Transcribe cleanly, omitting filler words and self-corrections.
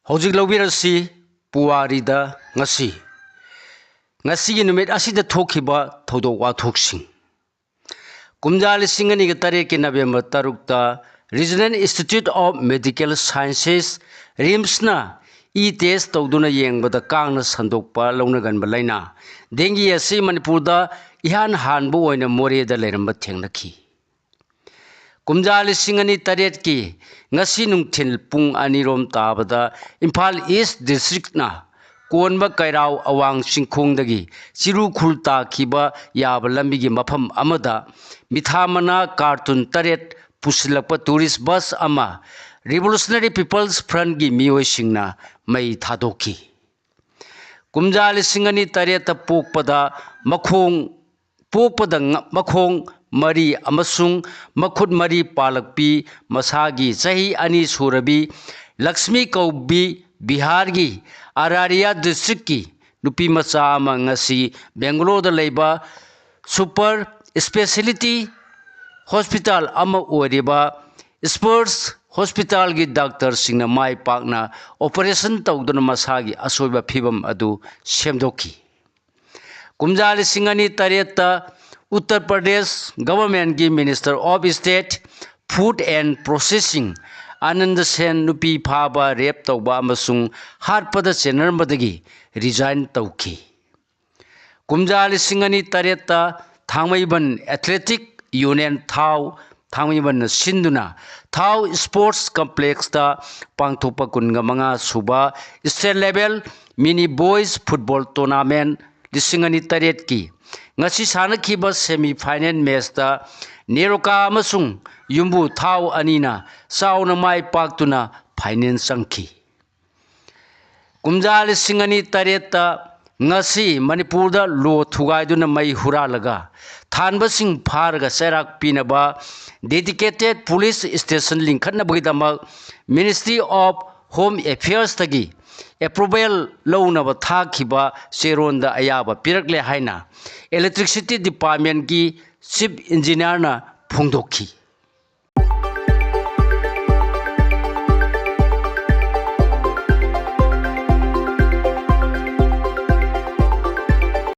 ꯍꯧꯖꯤꯛ ꯂꯧꯕꯤꯔꯁꯤ ꯄꯨꯋꯥꯔꯤꯗ ꯉꯁꯤꯒꯤ ꯅꯨꯃꯤꯠ ꯑꯁꯤꯗ ꯊꯣꯛꯈꯤꯕ ꯊꯧꯗꯣꯛ ꯋꯥꯊꯣꯛꯁꯤꯡ ꯀꯨꯝꯖꯥ 2008ꯒꯤ ꯅꯕꯦꯝꯕꯔ 6ꯇ regional institute of medical sciences ꯔꯤꯝꯁꯅ ꯇꯦꯁ ꯇꯧꯗꯨꯅ ꯌꯦꯡꯕꯗ ꯀꯥꯡꯅ ꯁꯟꯗꯣꯛꯄ ꯂꯧꯅꯒꯟꯕ ꯂꯩꯅꯥ ꯗꯦꯡꯒꯤ ꯑꯁꯤ ꯃꯅꯤꯄꯨꯔꯗ ꯏꯍꯥꯟ ꯍꯥꯟꯕ ꯑꯣꯏꯅ ꯃꯣꯔꯦꯗ ꯂꯩꯔꯝꯕ ꯊꯦꯡꯅꯈꯤ꯫ ꯀꯨꯝꯖꯥ 2008ꯒꯤ ꯉꯁꯤ ꯅꯨꯡꯊꯤꯜ ꯄꯨꯡ 2 ꯇꯥꯕꯗ ꯏꯝꯐꯥꯜ ꯏꯁꯠ ꯗꯤꯁꯇ꯭ꯔꯤꯛꯅ ꯀꯣꯟꯕ ꯀꯩꯔꯥꯎ ꯑꯋꯥꯡ ꯆꯤꯡꯈꯣꯡꯗꯒꯤ ꯆꯤꯔꯨꯈꯨꯜ ꯇꯥꯈꯤꯕ ꯌꯥꯕ ꯂꯝꯕꯤꯒꯤ ꯃꯐꯝ ꯑꯃꯗ ꯃꯤꯊꯥꯃꯅꯥ ꯀꯥꯔꯇꯨꯟ 8 ꯄꯨꯁꯤꯜꯂꯛꯄ ꯇꯨꯔꯤꯁ ꯕꯁ ꯑꯃ ꯔꯤꯚꯣꯂꯨꯁꯅꯔꯤ ꯄꯤꯄꯜꯁ ꯐ꯭ꯔꯟꯠꯒꯤ ꯃꯤꯑꯣꯏꯁꯤꯡꯅ ꯃꯩ ꯊꯥꯗꯣꯛꯈꯤ꯫ ꯀꯨꯝꯖꯥ 2008ꯇ ꯄꯣꯛꯄꯗ ꯃꯈꯣꯡ 3 ꯑꯃꯁꯨꯡ ꯃꯈꯨꯠ 4 ꯄꯥꯜꯂꯛꯄꯤ ꯃꯁꯥꯒꯤ ꯆꯍꯤ 2 ꯁꯨꯔꯕꯤ ꯂꯛꯁꯃꯤ ꯀꯧꯕꯤ ꯕꯤꯍꯥꯔꯒꯤ ꯑꯔꯥꯔꯤꯌꯥ ꯗꯤꯁꯇ꯭ꯔꯤꯛꯀꯤ ꯅꯨꯄꯤꯃꯆꯥ ꯑꯃ ꯉꯁꯤ ꯕꯦꯡꯒꯂꯣꯔꯗ ꯂꯩꯕ ꯁꯨꯄꯔ ꯁ꯭ꯄꯦꯁꯤꯌꯦꯂꯤꯇꯤ ꯍꯣꯁꯄꯤꯇꯥꯜ ꯑꯃ ꯑꯣꯏꯔꯤꯕ ꯁ꯭ꯄꯔꯁ ꯍꯣꯁꯄꯤꯇꯥꯜꯒꯤ ꯗꯥꯛꯇꯔꯁꯤꯡꯅ ꯃꯥꯏ ꯄꯥꯛꯅ ꯑꯣꯄꯔꯦꯁꯟ ꯇꯧꯗꯨꯅ ꯃꯁꯥꯒꯤ ꯑꯁꯣꯏꯕ ꯐꯤꯚꯝ ꯑꯗꯨ ꯁꯦꯝꯗꯣꯛꯈꯤ꯫ ꯀꯨꯝꯖꯥ 2008ꯇ ꯎꯠꯇꯔ ꯄ꯭ꯔꯗꯦꯁ ꯒꯚꯔꯟꯃꯦꯟꯠꯀꯤ minister of state food and processing Anand Sen ꯅꯨꯄꯤ ꯐꯥꯕ, ꯔꯦꯞ ꯇꯧꯕ ꯑꯃꯁꯨꯡ ꯍꯥꯠꯄꯗ ꯆꯦꯟꯅꯔꯝꯕꯗꯒꯤ ꯔꯤꯖꯥꯏꯟ ꯇꯧꯈꯤ꯫ ꯀꯨꯝꯖꯥ 2008ꯇ ꯊꯥꯡꯃꯩꯕꯟ ꯑꯦꯊ꯭ꯂꯦꯇꯤꯛ ꯌꯨꯅꯤꯌꯟ ꯊꯥꯡꯃꯩꯕꯟꯅ ꯁꯤꯟꯗꯨꯅ ꯊꯥꯎ ꯁ꯭ꯄꯣꯔꯠꯁ ꯀꯝꯄ꯭ꯂꯦꯛꯁꯇ ꯄꯥꯡꯊꯣꯛꯄ 45ꯁꯨꯕ ꯁ꯭ꯇꯦꯠ ꯂꯦꯚꯦꯜ ꯃꯤꯅꯤ ꯕꯣꯏꯖ ꯐꯨꯠꯕꯣꯜ ꯇꯣꯔꯅꯥꯃꯦꯟꯠ 2008ꯒꯤ ꯉꯁꯤ ꯁꯥꯟꯅꯈꯤꯕ ꯁꯦꯃꯤ ꯐꯥꯏꯅꯦꯜ ꯃꯦꯆꯇ ꯅꯦꯔꯣꯀꯥ ꯑꯃꯁꯨꯡ ꯌꯨꯝꯕꯨ ꯊꯥꯎ 2ꯅ ꯆꯥꯎꯅ ꯃꯥꯏ ꯄꯥꯛꯇꯨꯅ ꯐꯥꯏꯅꯦꯜ ꯆꯪꯈꯤ꯫ ꯀꯨꯝꯖꯥ 2008ꯇ ꯉꯁꯤ ꯃꯅꯤꯄꯨꯔꯗ ꯂꯣ ꯊꯨꯒꯥꯏꯗꯨꯅ ꯃꯩ ꯍꯨꯔꯥꯜꯂꯒ ꯊꯥꯟꯕꯁꯤꯡ ꯐꯥꯔꯒ ꯆꯩꯔꯥꯛ ꯄꯤꯅꯕ ꯗꯦꯗꯤꯀꯦꯇꯦꯗ ꯄꯨꯂꯤꯁ ꯁ꯭ꯇꯦꯁꯟ ꯂꯤꯡꯈꯠꯅꯕꯒꯤꯗꯃꯛ ꯃꯤꯅꯤꯁꯇ꯭ꯔꯤ ꯑꯣꯐ ꯍꯣꯝ ꯑꯦꯐꯤꯌꯔꯁꯇꯒꯤ ꯑꯦꯄ꯭ꯔꯨꯚꯦꯜ ꯂꯧꯅꯕ ꯊꯥꯈꯤꯕ ꯆꯦꯔꯣꯜꯗ ꯑꯌꯥꯕ ꯄꯤꯔꯛꯂꯦ ꯍꯥꯏꯅ ꯏꯂꯦꯛꯇ꯭ꯔꯤꯁꯤꯇꯤ ꯗꯤꯄꯥꯔꯠꯃꯦꯟꯠꯀꯤ ꯆꯤꯐ ꯏꯟꯖꯤꯅꯤꯌꯔꯅ ꯐꯣꯡꯗꯣꯛꯈꯤ꯫